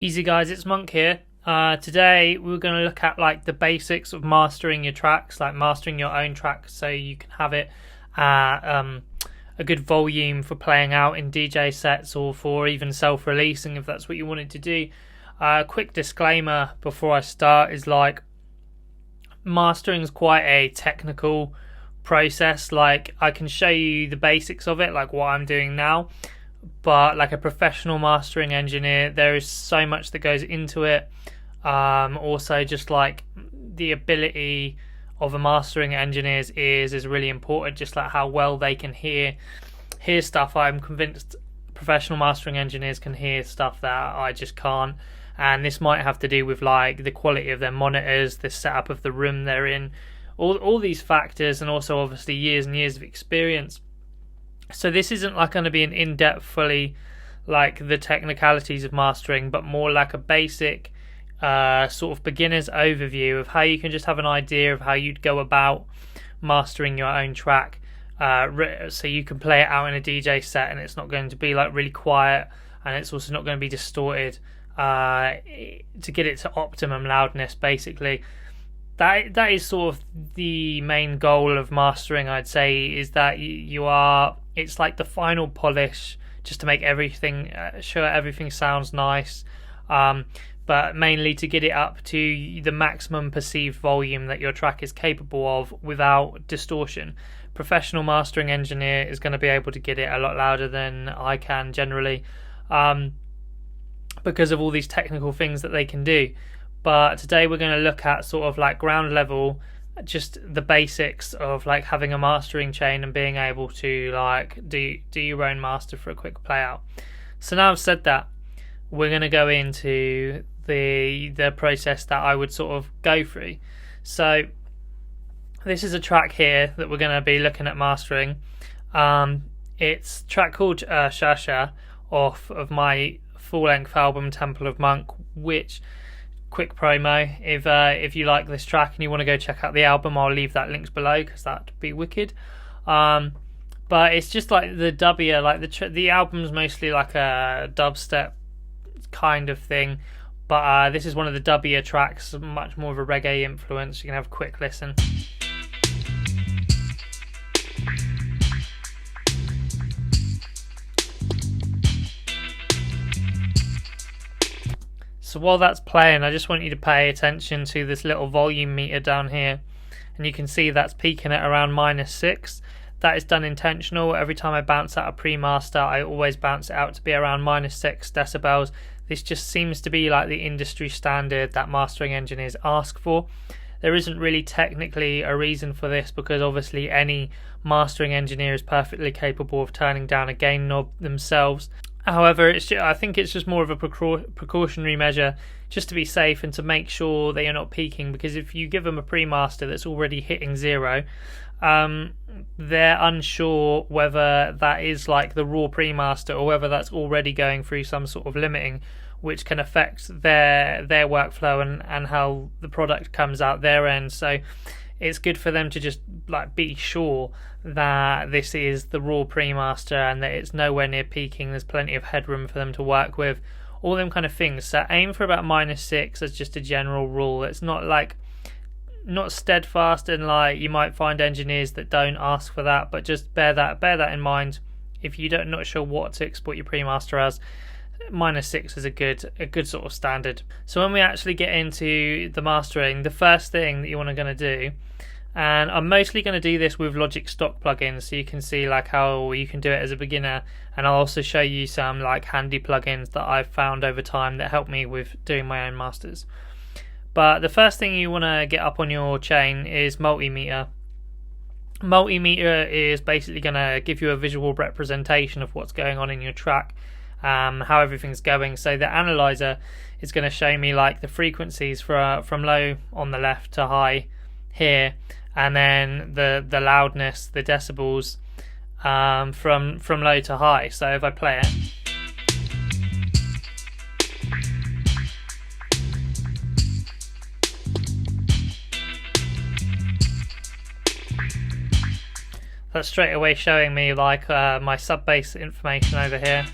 Easy guys, it's Monk here. Today we're going to look at like the basics of mastering your tracks, like mastering your own track so you can have it at a good volume for playing out in DJ sets or for even self-releasing if that's what you wanted to do. Quick disclaimer before I start is like mastering is quite a technical process. Like I can show you the basics of it, like what I'm doing now, but like a professional mastering engineer, there is so much that goes into it. Also just like the ability of a mastering engineer's ears is really important, just like how well they can hear stuff. I'm convinced professional mastering engineers can hear stuff that I just can't, and this might have to do with like the quality of their monitors, the setup of the room they're in, all these factors, and also obviously years and years of experience. So this isn't like going to be an in-depth fully like the technicalities of mastering, but more like a basic sort of beginner's overview of how you can just have an idea of how you'd go about mastering your own track, so you can play it out in a DJ set and it's not going to be like really quiet, and it's also not going to be distorted, to get it to optimum loudness basically. That is sort of the main goal of mastering, I'd say, is that it's like the final polish just to make everything, sure everything sounds nice, but mainly to get it up to the maximum perceived volume that your track is capable of without distortion. Professional mastering engineer is going to be able to get it a lot louder than I can generally, because of all these technical things that they can do. But today we're going to look at sort of like ground level, just the basics of like having a mastering chain and being able to like do your own master for a quick play out. So now I've said that, we're going to go into the process that I would sort of go through. So this is a track here that we're going to be looking at mastering. It's a track called Shasha off of my full-length album Temple of Monk, which, quick promo, if you like this track and you want to go check out the album, I'll leave that links below because that'd be wicked. But it's just like the dubbier, like the album's mostly like a dubstep kind of thing, but this is one of the dubbier tracks, much more of a reggae influence. You can have a quick listen. So while that's playing, I just want you to pay attention to this little volume meter down here, and you can see that's peaking at around -6. That is done intentional. Every time I bounce out a pre-master, I always bounce it out to be around -6 decibels. This just seems to be like the industry standard that mastering engineers ask for. There isn't really technically a reason for this, because obviously any mastering engineer is perfectly capable of turning down a gain knob themselves. However, I think it's just more of a precautionary measure just to be safe and to make sure that you're not peaking, because if you give them a pre-master that's already hitting 0, they're unsure whether that is like the raw pre-master or whether that's already going through some sort of limiting, which can affect their workflow and how the product comes out their end. So it's good for them to just like be sure that this is the raw pre-master and that it's nowhere near peaking. There's plenty of headroom for them to work with, all them kind of things. So aim for about -6 as just a general rule. It's not steadfast, and like you might find engineers that don't ask for that, but just bear that in mind. If you don't not sure what to export your pre-master as, -6 is a good sort of standard. So when we actually get into the mastering, the first thing that you want to going to do, and I'm mostly going to do this with Logic stock plugins, so you can see like how you can do it as a beginner, and I'll also show you some like handy plugins that I've found over time that help me with doing my own masters. But the first thing you want to get up on your chain is multimeter. Multimeter is basically going to give you a visual representation of what's going on in your track, how everything's going. So the analyzer is going to show me like the frequencies from low on the left to high here, and then the loudness, the decibels, from low to high. So if I play it, that's straight away showing me like my sub bass information over here.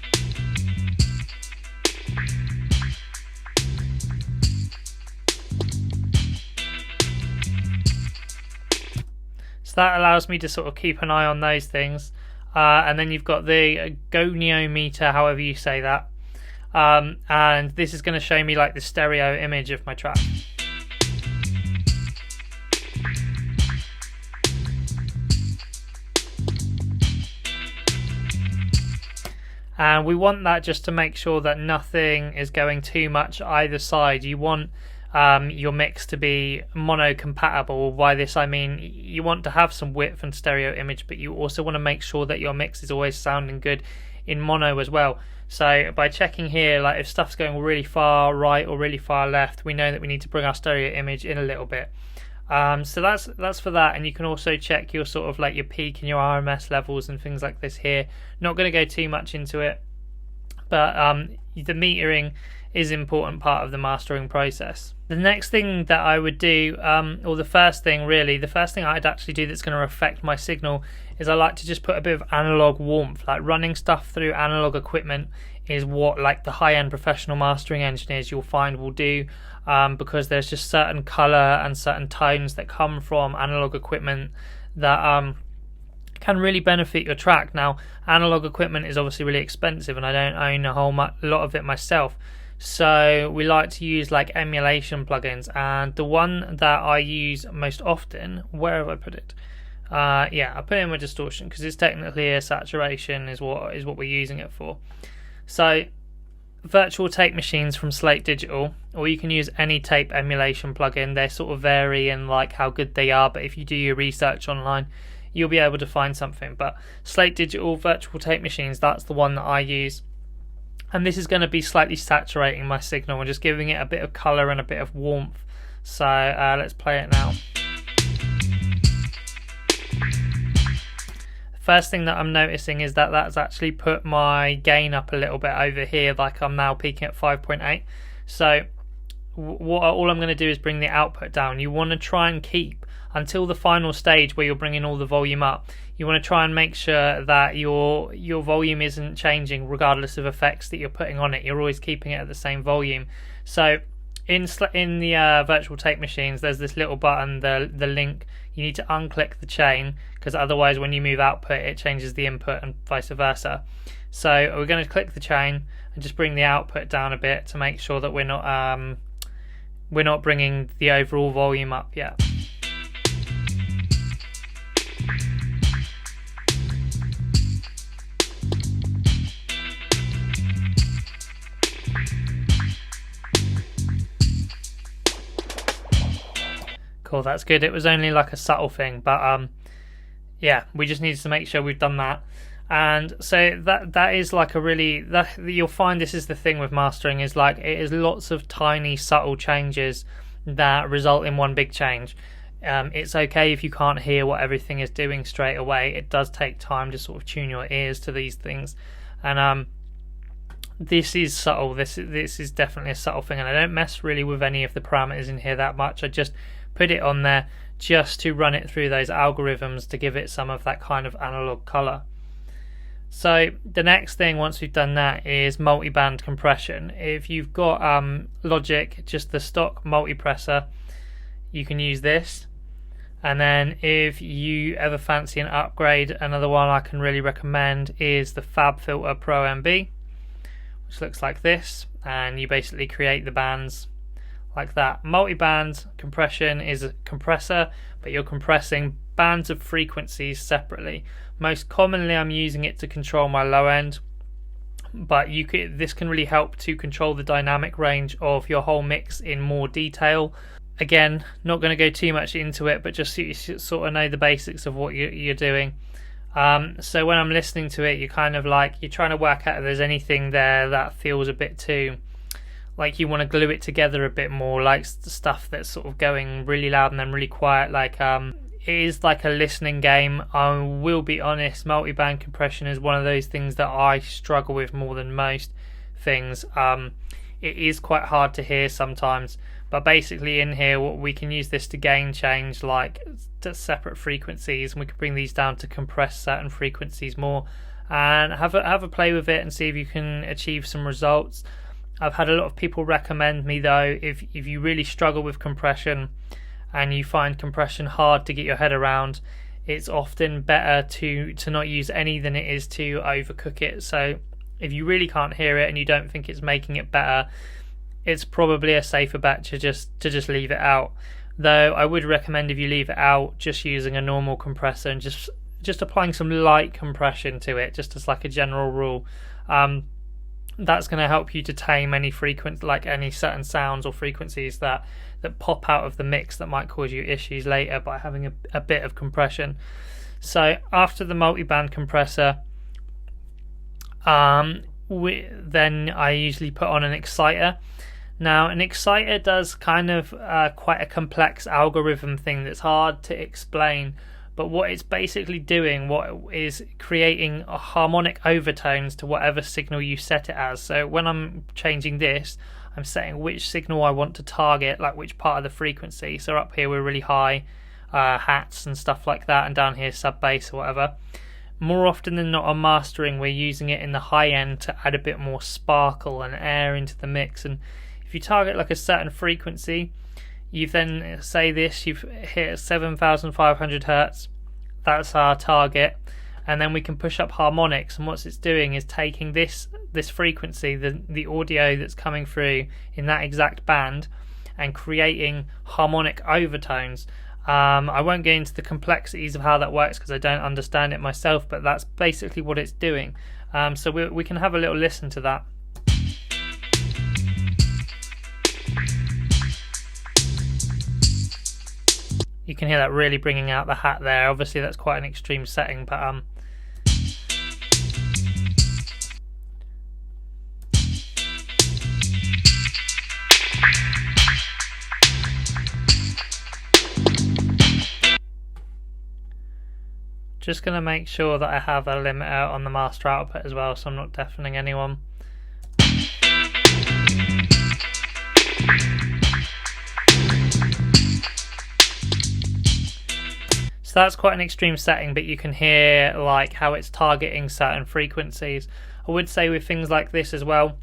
So that allows me to sort of keep an eye on those things. And then you've got the goniometer, however you say that. And this is going to show me like the stereo image of my track. And we want that just to make sure that nothing is going too much either side. You want your mix to be mono compatible. By this I mean you want to have some width and stereo image, but you also want to make sure that your mix is always sounding good in mono as well. So by checking here, like if stuff's going really far right or really far left, we know that we need to bring our stereo image in a little bit. So that's for that. And you can also check your sort of like your peak and your RMS levels and things like this here. Not going to go too much into it, but the metering is an important part of the mastering process. The next thing that I would do, or the first thing I'd actually do that's going to affect my signal, is I like to just put a bit of analog warmth. Like running stuff through analog equipment is what like the high-end professional mastering engineers you'll find will do, because there's just certain color and certain tones that come from analog equipment that can really benefit your track. Now, analog equipment is obviously really expensive, and I don't own a lot of it myself. So we like to use like emulation plugins, and the one that I use most often, where have I put it? Yeah, I put it in my distortion because it's technically a saturation is what we're using it for. So virtual tape machines from Slate Digital, or you can use any tape emulation plugin. They sort of vary in like how good they are, but if you do your research online, you'll be able to find something. But Slate Digital virtual tape machines, that's the one that I use. And this is going to be slightly saturating my signal and just giving it a bit of color and a bit of warmth. So let's play it now. First thing that I'm noticing is that that's actually put my gain up a little bit over here, like I'm now peaking at 5.8. So all I'm going to do is bring the output down. You want to try and keep until the final stage where you're bringing all the volume up. You want to try and make sure that your volume isn't changing regardless of effects that you're putting on it. You're always keeping it at the same volume. So in the virtual tape machines, there's this little button, the link. You need to unclick the chain, because otherwise when you move output it changes the input and vice versa. So we're going to click the chain and just bring the output down a bit to make sure that we're not bringing the overall volume up yet. Cool, that's good. It was only like a subtle thing, but yeah, we just needed to make sure we've done that. And so that is like a really, you'll find this is the thing with mastering, is like it is lots of tiny subtle changes that result in one big change. It's okay if you can't hear what everything is doing straight away. It does take time to sort of tune your ears to these things, and this is subtle. This is definitely a subtle thing, and I don't mess really with any of the parameters in here that much. I just put it on there just to run it through those algorithms to give it some of that kind of analog color. So the next thing, once we've done that, is multi-band compression. If you've got Logic, just the stock multipressor, you can use this. And then if you ever fancy an upgrade, another one I can really recommend is the FabFilter Pro MB, which looks like this, and you basically create the bands like that. Multi-band compression is a compressor, but you're compressing bands of frequencies separately. Most commonly I'm using it to control my low end, but this can really help to control the dynamic range of your whole mix in more detail. Again, not going to go too much into it, but just so you sort of know the basics of what you're doing. So when I'm listening to it, you're kind of like, you're trying to work out if there's anything there that feels a bit too, like you want to glue it together a bit more, like stuff that's sort of going really loud and then really quiet. Like it is like a listening game. I will be honest, multi-band compression is one of those things that I struggle with more than most things. It is quite hard to hear sometimes, but basically in here we can use this to gain change like to separate frequencies, and we can bring these down to compress certain frequencies more, and have a play with it and see if you can achieve some results. I've had a lot of people recommend me though, if you really struggle with compression and you find compression hard to get your head around, it's often better to not use any than it is to overcook it. So if you really can't hear it and you don't think it's making it better, it's probably a safer bet to just leave it out. Though I would recommend, if you leave it out, just using a normal compressor and just applying some light compression to it, just as like a general rule. That's going to help you to tame any any certain sounds or frequencies that pop out of the mix that might cause you issues later by having a bit of compression. So after the multi-band compressor, then I usually put on an exciter. Now, an exciter does kind of quite a complex algorithm thing that's hard to explain, but what it's basically doing, is creating a harmonic overtones to whatever signal you set it as. So when I'm changing this, I'm setting which signal I want to target, like which part of the frequency. So up here we're really high, hats and stuff like that, and down here sub bass or whatever. More often than not on mastering, we're using it in the high end to add a bit more sparkle and air into the mix. And if you target like a certain frequency, you've then you've hit 7,500 hertz, that's our target, and then we can push up harmonics, and what it's doing is taking this frequency, the audio that's coming through in that exact band, and creating harmonic overtones. I won't get into the complexities of how that works because I don't understand it myself, but that's basically what it's doing. So we can have a little listen to that. You can hear that really bringing out the hat there. Obviously that's quite an extreme setting, but just going to make sure that I have a limiter on the master output as well, so I'm not deafening anyone. So that's quite an extreme setting, but you can hear like how it's targeting certain frequencies. I would say with things like this as well,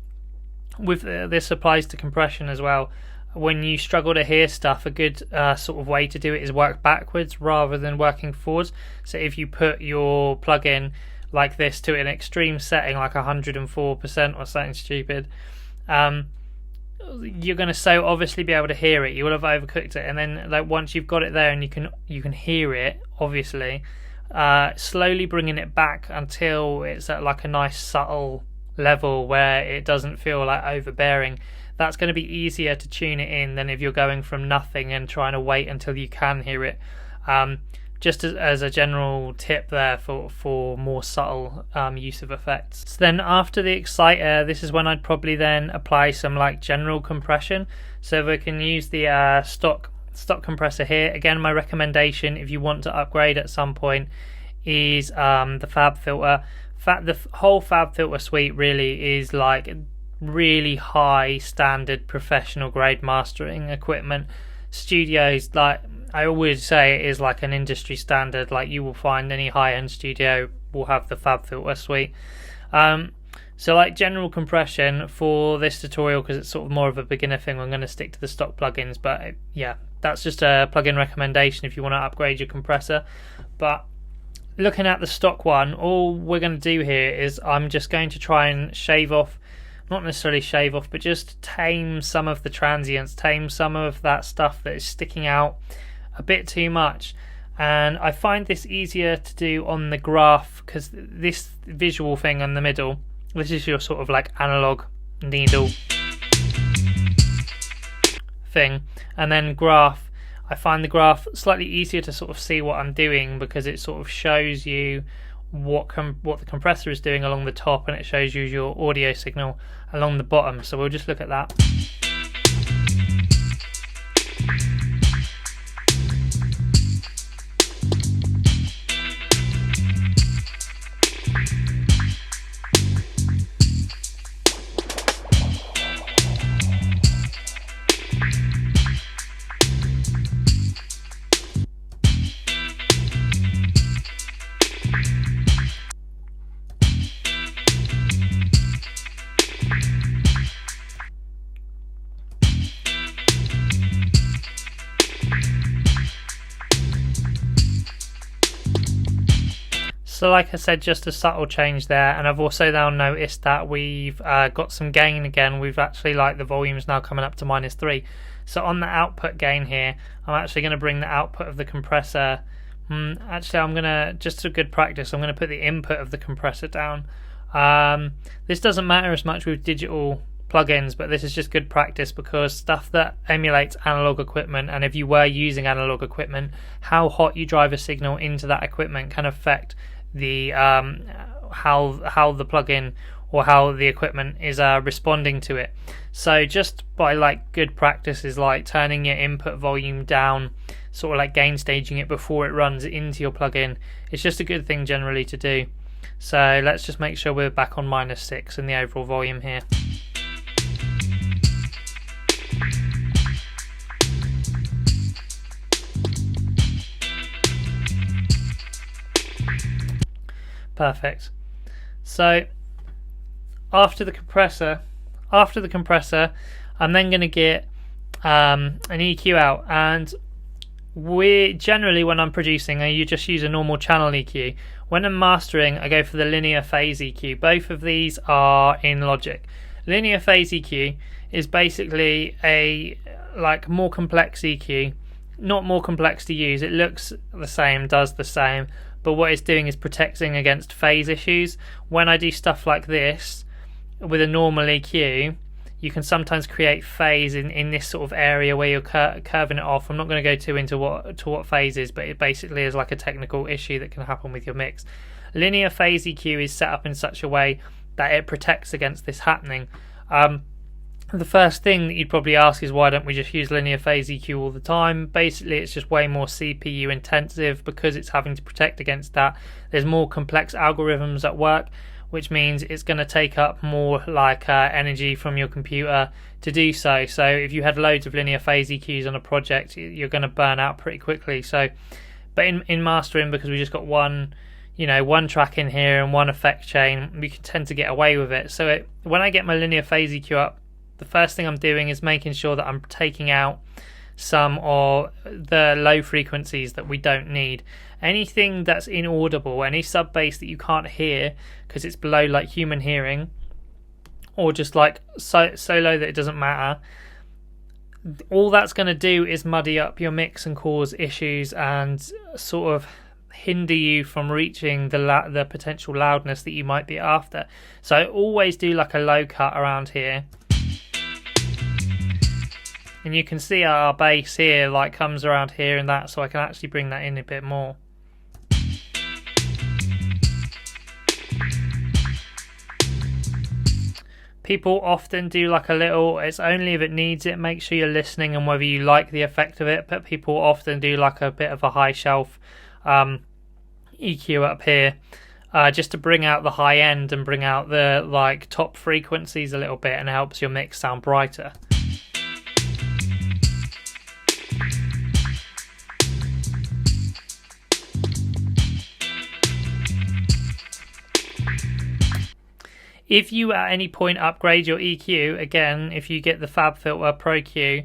with this applies to compression as well. When you struggle to hear stuff, a good sort of way to do it is work backwards rather than working forwards. So if you put your plugin like this to an extreme setting, like 104% or something stupid, you're going to so obviously be able to hear it. You will have overcooked it, and then like once you've got it there and you can hear it, obviously, slowly bringing it back until it's at like a nice subtle level where it doesn't feel like overbearing. That's going to be easier to tune it in than if you're going from nothing and trying to wait until you can hear it. Just as a general tip there for more subtle use of effects. So then after the exciter, this is when I'd probably then apply some like general compression. So we can use the stock compressor here. Again, my recommendation if you want to upgrade at some point is the Fab filter. The whole Fab filter suite really is like really high standard professional grade mastering equipment. Studios, like I always say, it is like an industry standard. Like you will find any high-end studio will have the Fab filter suite. So like general compression for this tutorial, because it's sort of more of a beginner thing, I'm going to stick to the stock plugins, but yeah, that's just a plugin recommendation if you want to upgrade your compressor. But looking at the stock one, all we're going to do here is I'm just going to try and shave off, not necessarily shave off, but just tame some of the transients, tame some of that stuff that is sticking out a bit too much. And I find this easier to do on the graph, because this visual thing in the middle, this is your sort of like analog needle thing, and then graph, I find the graph slightly easier to sort of see what I'm doing, because it sort of shows you what the compressor is doing along the top, and it shows you your audio signal along the bottom. So we'll just look at that. So like I said, just a subtle change there, and I've also now noticed that we've got some gain again. We've actually, like, the volume's now coming up to -3. So on the output gain here, I'm actually going to bring the output of the compressor. Actually, I'm going to, just for good practice, I'm going to put the input of the compressor down. This doesn't matter as much with digital plugins, but this is just good practice because stuff that emulates analog equipment, and if you were using analog equipment, how hot you drive a signal into that equipment can affect the how the plugin or how the equipment is responding to it. So just by, like, good practice is like turning your input volume down, sort of like gain staging it before it runs into your plugin. It's just a good thing generally to do. So let's just make sure we're back on -6 in the overall volume here. Perfect. So after the compressor, I'm then going to get an EQ out, and we generally, when I'm producing, I just use a normal channel EQ. When I'm mastering, I go for the linear phase EQ. Both of these are in Logic. Linear phase EQ is basically a, like, more complex EQ, not more complex to use. It looks the same, does the same, but what it's doing is protecting against phase issues. When I do stuff like this with a normal EQ, you can sometimes create phase in this sort of area where you're curving it off. I'm not going to go too into what phase is, but it basically is like a technical issue that can happen with your mix. Linear phase EQ is set up in such a way that it protects against this happening. The first thing that you'd probably ask is, why don't we just use linear phase EQ all the time? Basically, it's just way more CPU intensive because it's having to protect against that. There's more complex algorithms at work, which means it's going to take up more, like, energy from your computer to do so. So if you had loads of linear phase EQs on a project, you're going to burn out pretty quickly. So, but in mastering, because we just got one track in here and one effect chain, we can tend to get away with it. So when I get my linear phase EQ up, the first thing I'm doing is making sure that I'm taking out some of the low frequencies that we don't need. Anything that's inaudible, any sub bass that you can't hear because it's below, like, human hearing, or just, like, so low that it doesn't matter, all that's going to do is muddy up your mix and cause issues and sort of hinder you from reaching the potential loudness that you might be after. So I always do, like, a low cut around here. And you can see our bass here, like, comes around here and that, so I can actually bring that in a bit more. People often do, like, a little, it's only if it needs it, make sure you're listening and whether you like the effect of it, but people often do, like, a bit of a high shelf EQ up here, just to bring out the high end and bring out the, like, top frequencies a little bit, and it helps your mix sound brighter. If you at any point upgrade your EQ, again, if you get the FabFilter Pro Q,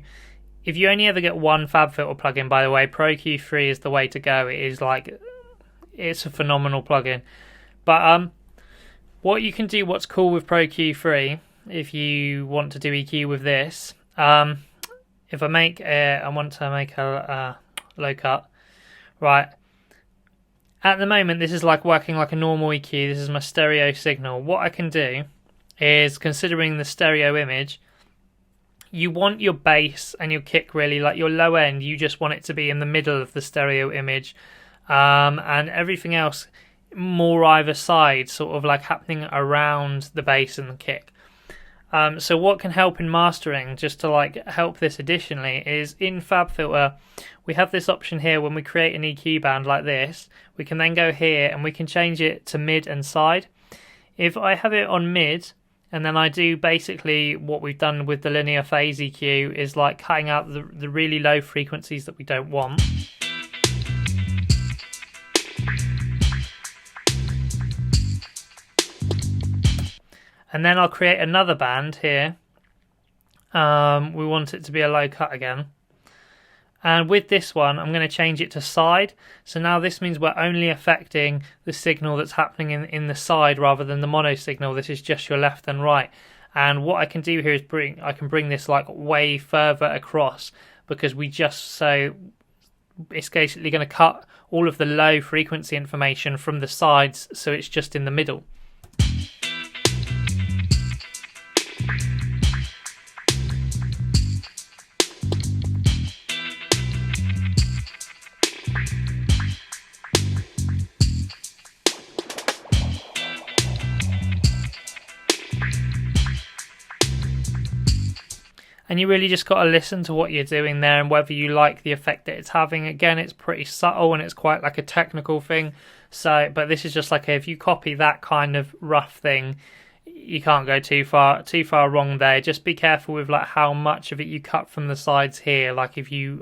if you only ever get one FabFilter plugin, by the way, Pro Q3 is the way to go. It is, like, it's a phenomenal plugin. But what you can do, what's cool with Pro Q3, if you want to do EQ with this, if I want to make a low cut, right? At the moment, this is like working like a normal EQ. This is my stereo signal. What I can do is, considering the stereo image, you want your bass and your kick, really, like your low end, you just want it to be in the middle of the stereo image, and everything else more either side, sort of like happening around the bass and the kick. So what can help in mastering, just to, like, help this additionally, is in FabFilter we have this option here. When we create an EQ band like this, we can then go here and we can change it to mid and side. If I have it on mid, and then I do basically what we've done with the linear phase EQ, is like cutting out the really low frequencies that we don't want. And then I'll create another band here. We want it to be a low cut again. And with this one, I'm going to change it to side. So now this means we're only affecting the signal that's happening in the side rather than the mono signal. This is just your left and right. And what I can do here is I can bring this like way further across, because it's basically going to cut all of the low frequency information from the sides, so it's just in the middle. And you really just got to listen to what you're doing there and whether you like the effect that it's having. Again, it's pretty subtle and it's quite like a technical thing. So, but this is just like if you copy that kind of rough thing, you can't go too far wrong there. Just be careful with like how much of it you cut from the sides here. Like if you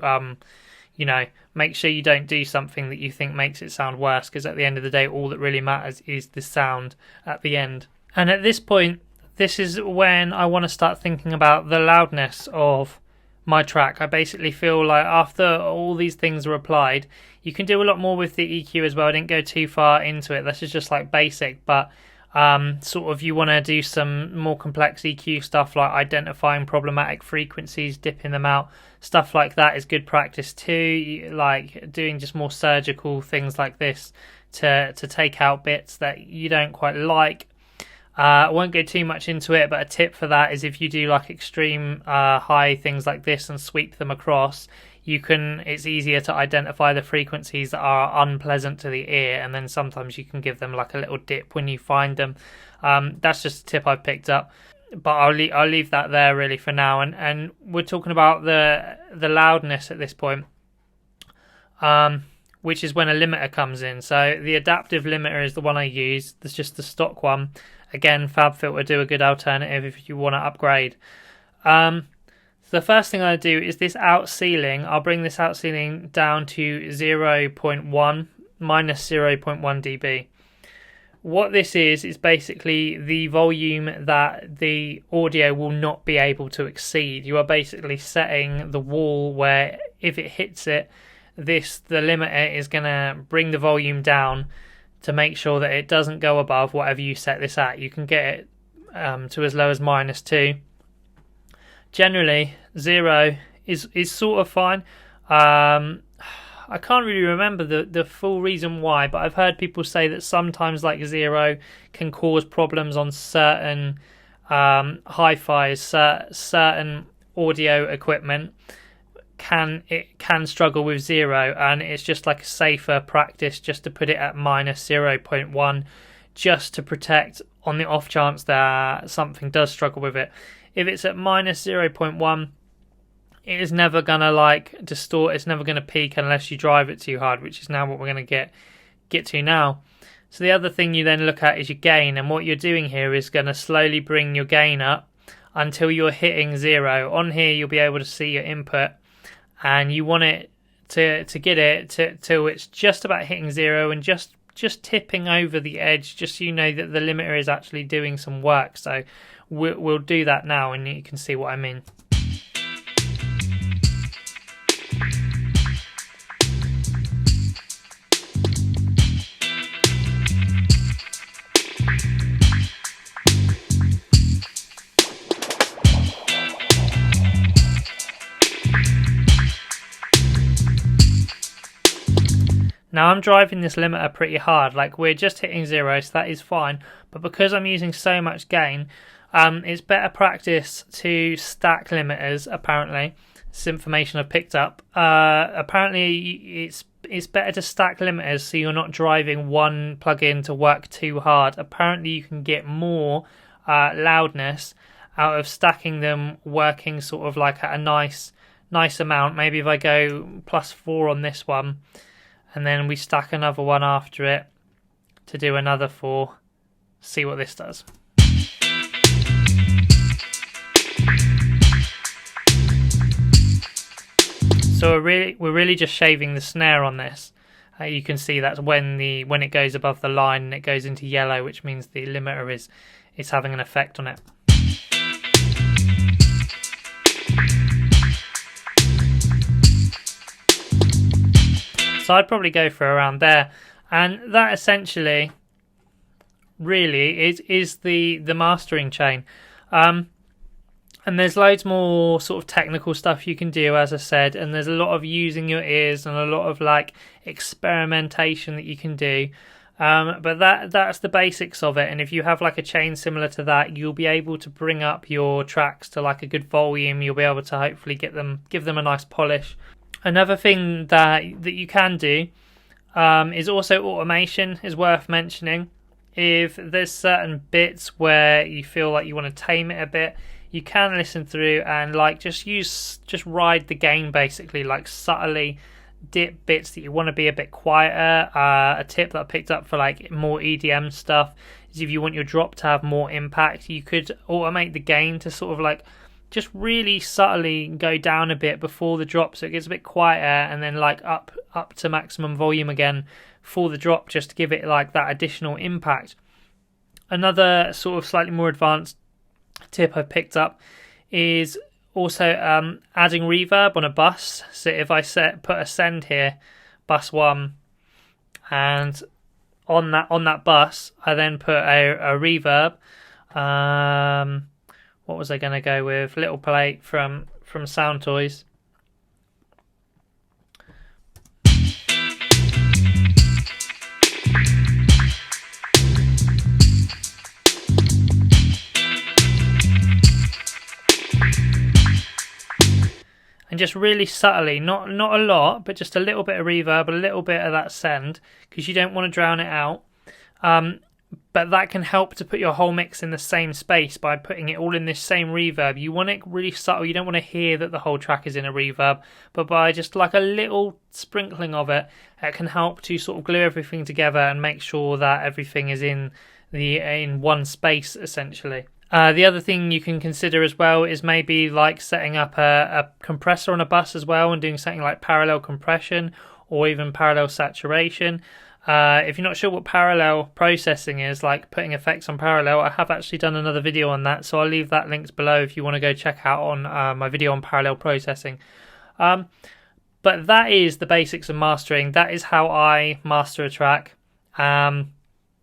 make sure you don't do something that you think makes it sound worse, because at the end of the day, all that really matters is the sound at the end. And at this point, this is when I want to start thinking about the loudness of my track. I basically feel like after all these things are applied, you can do a lot more with the EQ as well. I didn't go too far into it. This is just like basic, but sort of you want to do some more complex EQ stuff like identifying problematic frequencies, dipping them out. Stuff like that is good practice too. Like doing just more surgical things like this to take out bits that you don't quite like. I won't go too much into it, but a tip for that is if you do like extreme high things like this and sweep them across, it's easier to identify the frequencies that are unpleasant to the ear, and then sometimes you can give them like a little dip when you find them. That's just a tip I've picked up, but I'll leave that there really for now. And we're talking about the loudness at this point, which is when a limiter comes in. So the adaptive limiter is the one I use. That's just the stock one. Again, FabFilter do a good alternative if you want to upgrade. So the first thing I do is this out ceiling. I'll bring this out ceiling down to 0.1, minus 0.1 dB. What this is basically the volume that the audio will not be able to exceed. You are basically setting the wall where if it hits it, the limiter is going to bring the volume down to make sure that it doesn't go above whatever you set this at. You can get it to as low as -2. Generally, 0 is sort of fine. I can't really remember the full reason why, but I've heard people say that sometimes like 0 can cause problems on certain hi-fis, certain audio equipment. It can struggle with 0, and it's just like a safer practice just to put it at -0.1 just to protect on the off chance that something does struggle with it. If it's at -0.1, it is never gonna like distort, it's never gonna peak unless you drive it too hard, which is now what we're gonna get to now. So the other thing you then look at is your gain, and what you're doing here is gonna slowly bring your gain up until you're hitting 0. On here you'll be able to see your input, and you want it to get it till it's just about hitting 0 and just tipping over the edge, just so you know that the limiter is actually doing some work. So we'll do that now and you can see what I mean. Now I'm driving this limiter pretty hard, like we're just hitting 0, so that is fine, but because I'm using so much gain, it's better practice to stack limiters, apparently. It's information I've picked up. Apparently it's better to stack limiters so you're not driving one plug-in to work too hard. Apparently you can get more loudness out of stacking them, working sort of like at a nice amount. Maybe if I go +4 on this one, and then we stack another one after it to do another 4. See what this does. So we're really just shaving the snare on this. You can see that's when it goes above the line and it goes into yellow, which means the limiter is having an effect on it. So I'd probably go for around there, and that essentially really is the mastering chain. And there's loads more sort of technical stuff you can do, as I said, and there's a lot of using your ears and a lot of like experimentation that you can do. But that's the basics of it, and if you have like a chain similar to that, you'll be able to bring up your tracks to like a good volume. You'll be able to hopefully give them a nice polish. Another thing that you can do is also automation is worth mentioning. If there's certain bits where you feel like you want to tame it a bit, you can listen through and like just ride the gain, basically, like subtly dip bits that you want to be a bit quieter. A tip that I picked up for like more EDM stuff is if you want your drop to have more impact, you could automate the gain to sort of like just really subtly go down a bit before the drop, so it gets a bit quieter, and then like up to maximum volume again for the drop, just to give it like that additional impact. Another sort of slightly more advanced tip I picked up is also adding reverb on a bus. So if I put a send here, bus 1, and on that bus I then put a reverb. What was I going to go with? Little Plate from Sound Toys. And just really subtly, not a lot, but just a little bit of reverb, a little bit of that send, because you don't want to drown it out. But that can help to put your whole mix in the same space by putting it all in this same reverb. You want it really subtle. You don't want to hear that the whole track is in a reverb, but by just like a little sprinkling of it, it can help to sort of glue everything together and make sure that everything is in one space, essentially. The other thing you can consider as well is maybe like setting up a compressor on a bus as well and doing something like parallel compression or even parallel saturation. If you're not sure what parallel processing is, like putting effects on parallel, I have actually done another video on that, so I'll leave that linked below if you want to go check out on my video on parallel processing. But that is the basics of mastering. That is how I master a track.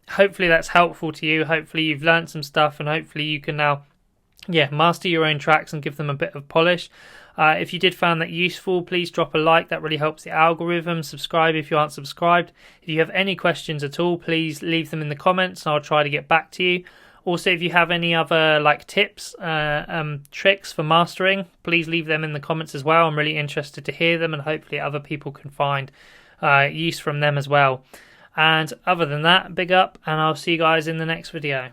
Hopefully that's helpful to you. Hopefully you've learned some stuff, and hopefully you can now master your own tracks and give them a bit of polish. If you did find that useful, please drop a like. That really helps the algorithm. Subscribe if you aren't subscribed. If you have any questions at all, please leave them in the comments and I'll try to get back to you. Also, if you have any other like tips, tricks for mastering, please leave them in the comments as well. I'm really interested to hear them, and hopefully other people can find use from them as well. And other than that, big up, and I'll see you guys in the next video.